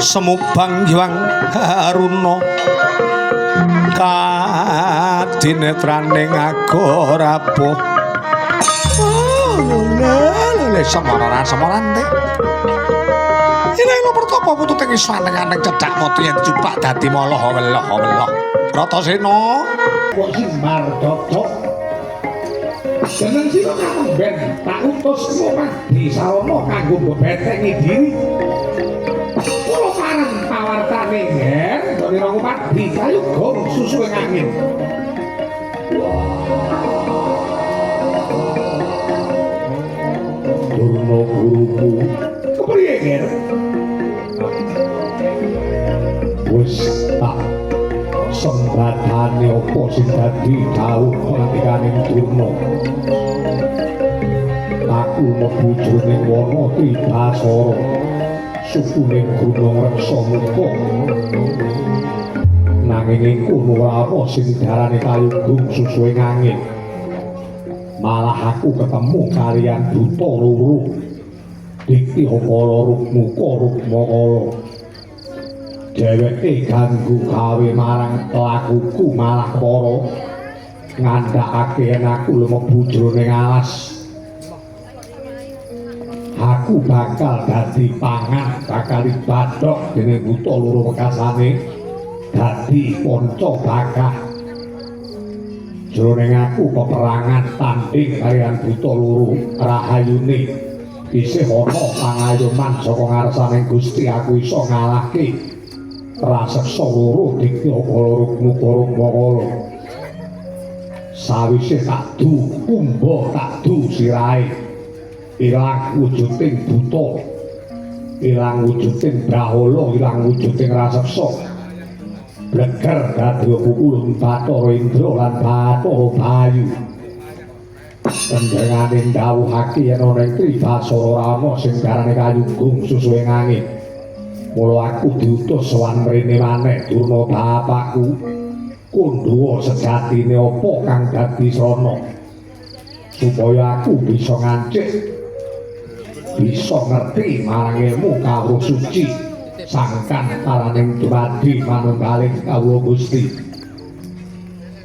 semubang hyang haruna kadinetraning agorapuh lele semoran teh ini lo pertapa putu tengi swaneng-aneng cedak motu yang jubak dadi moloh-weloh Bratasena kok simbar cocok jeneng sira kamu ben tak utus lumah di sarana kanggo mbebentengi diri kula pareng pawartane ngger dene rumah di kayu gong susu angin Durna guruku kepriye ngger wis tak sembadane apa sing dadi dawuh ngendikaning Durna aku mlebu jroning wana Tribasara sukuning Gunung Reksa muka nanging ing kono apa sing diarani kayugung susuing angin malah aku ketemu kalian buta loro Dikti Kala Rukmuka Rukmakala dheweke ganggu gawe marang pelakuku malah para ngandhakake yen aku mlebu jroning alas aku bakal dadi pangan bakal dibadhok dening buta loro wekasane dadi kanca bakah jroning aku peperangan tanding kalian buta loro rahayune isih ana pangayoman saka ngarsaning Gusti aku iso ngalahke raseksa loro Dikti Kala Rukmuka Rukmakala sawise tak du kumba tak du sirahe ilang wujuding buta ilang wujuding brahala ilang wujuding raseksa bleger dadi pukulun Bathara Indra lan Bathara Bayu Panjenenganing dawuhake yen ana ing Tribasara ana sing diarani kayugung susuing angin. Mula aku diutus sowan mrene maneh Durna bapakku. Kundhuwa sejatine apa kang dadi srana supaya aku bisa ngancik bisa ngerti marang ilmu kawruh suci sangkan paraning dumadi manunggaling kawula Gusti.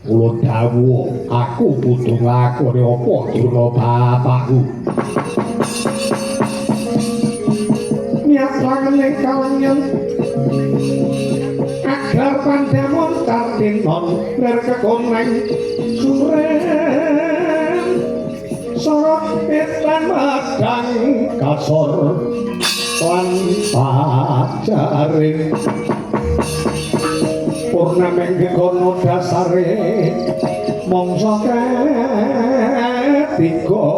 Kula dawuh aku kudu nglakoni apa Durna bapakku. Niat langene kalengen agar pandamun kartinon berkekoneng suren sorot etan madang kasor lan pajaring purnameng gegono dasare mongso ketiga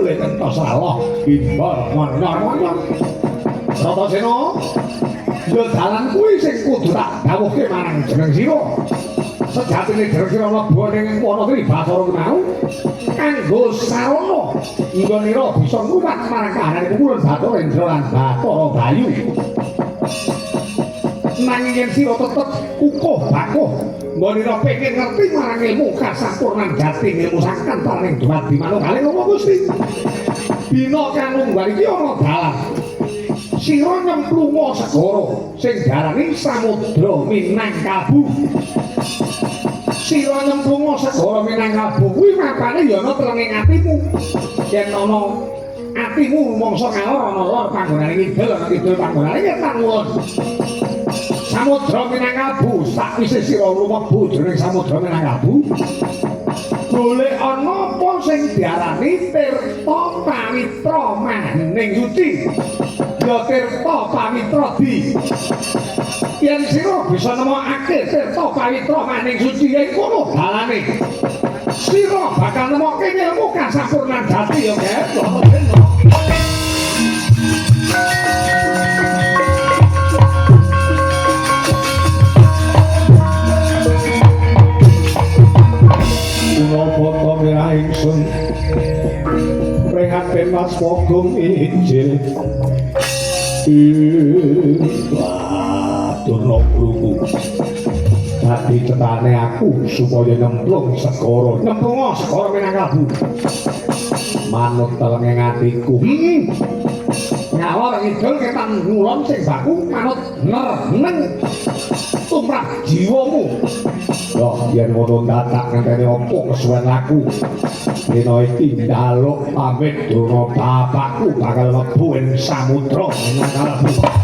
leken salah imbal mandar-mandar Bratasena yo dalan kuwi sing kudu tak dawuhke marang jeneng sira sejatine kira-kira mlebu ning wana Tribasara mau kanggo sarana nggone bisa ngrumat marang kahanane pukulun Bathara Indra lan Bathara Bayu nanging yen sira tetep kukuh bakuh nggone pengen ngerti marang ilmu kasampurnan jati ilmu sangkan paring dumadi manunggaling apa Gusti dina kang lungguh iki ana dalan sira nyemplunga segara sing diarani Samudra Minangkabu sira nyemplunga segara Minangkabu kuwi mapane ya ana telenging atimu yen ana atimu mangsa ngalor ana lor panggonane ngidul ana kidul panggonane ngetan ulun Samudra Minangkabu sakwise sira lumebu jroning Samudra Minangkabu golek ana apa sing diarani tirta pawitra maning suci ya tirta pawitra di yen sira bisa nemokake tirta pawitra maning suci ing kono dalane sira bakal nemokke ilmu kasampurnan jati ya guys Punapa mirah ingsun prihatin Mas Pogong Injil Durna Guruku dadi cetane aku supaya nyemplung segara Minangkabau manut telenging atiku ngalor ngidul ketan ngulon sing baku manut neng tumrap jiwamu loh yen ngono dadak ngenteni apa kesuwen laku dina iki ndaluk pamit durung bapakku bakal mlebu ing samudra Minangkabau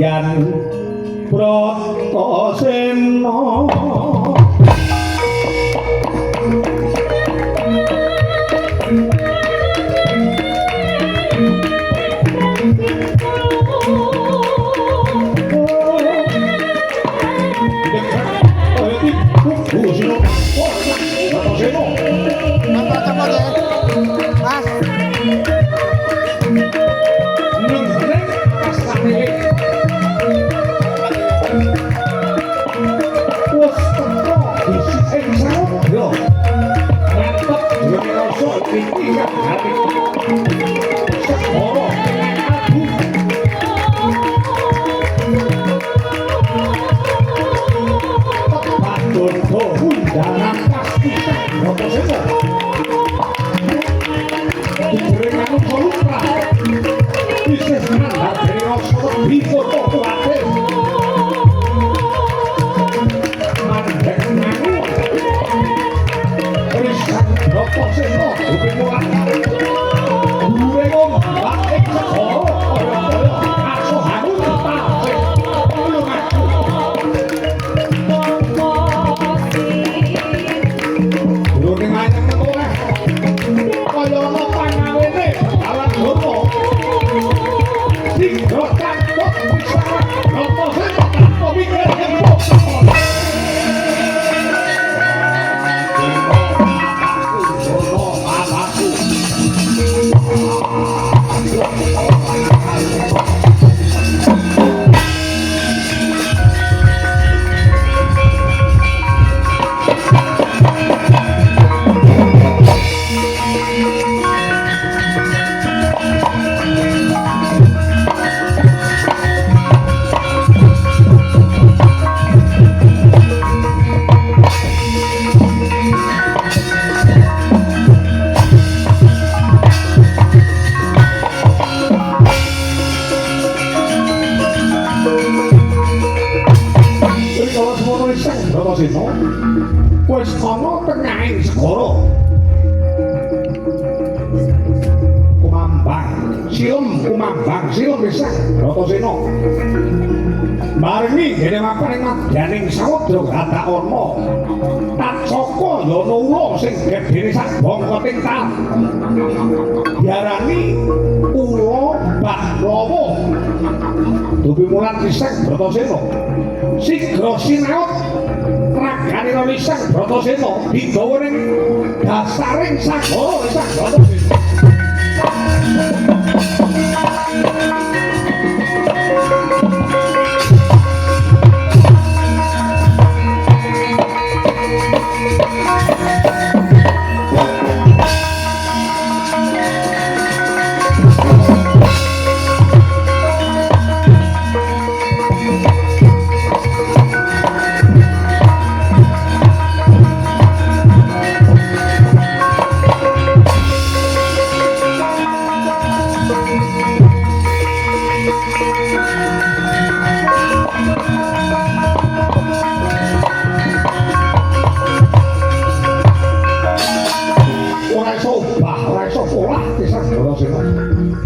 Yan Bratasena wis ana tengahing segara kumambang silem bisa Bratasena maringi dene mapaning madyaning samudra Gataana Tacaka yana ula sing gedene sak bongkoting taun diarani ula Bahlawa dupi mulan riseng Bratasena sigra sinaut ragane riseng Bratasena digawa ning dasaring sagara riseng Bratasena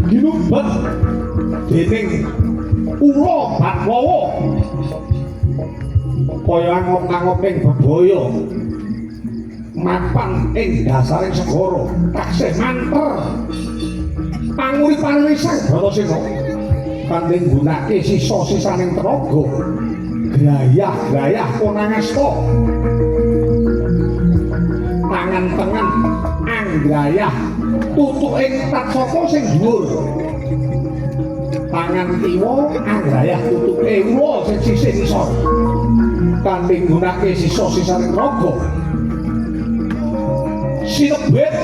Ginubet dening ula Bahlawa kaya angop-angoping bebaya mapan ing dasaring segara taksih manter panguripane Sang Bratasena kanthi nggunakake sisa-sisaning tenaga grayah-grayah Ponangasta tangan tengen anggrayah tutuking tatsaka sing dhuwur tangan kiwa anggrayah tutuke ula sing sisih ngisor kanthi nggunakake sisa-sisaning tenaga sinebet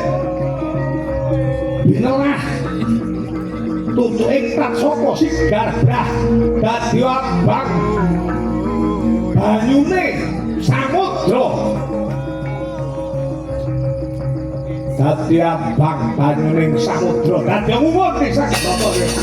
binelah tutuking tatsaka sing garbah dadi abang banyune samudra dadi abang banyuning samudra dadi umur ning Sang Bratasena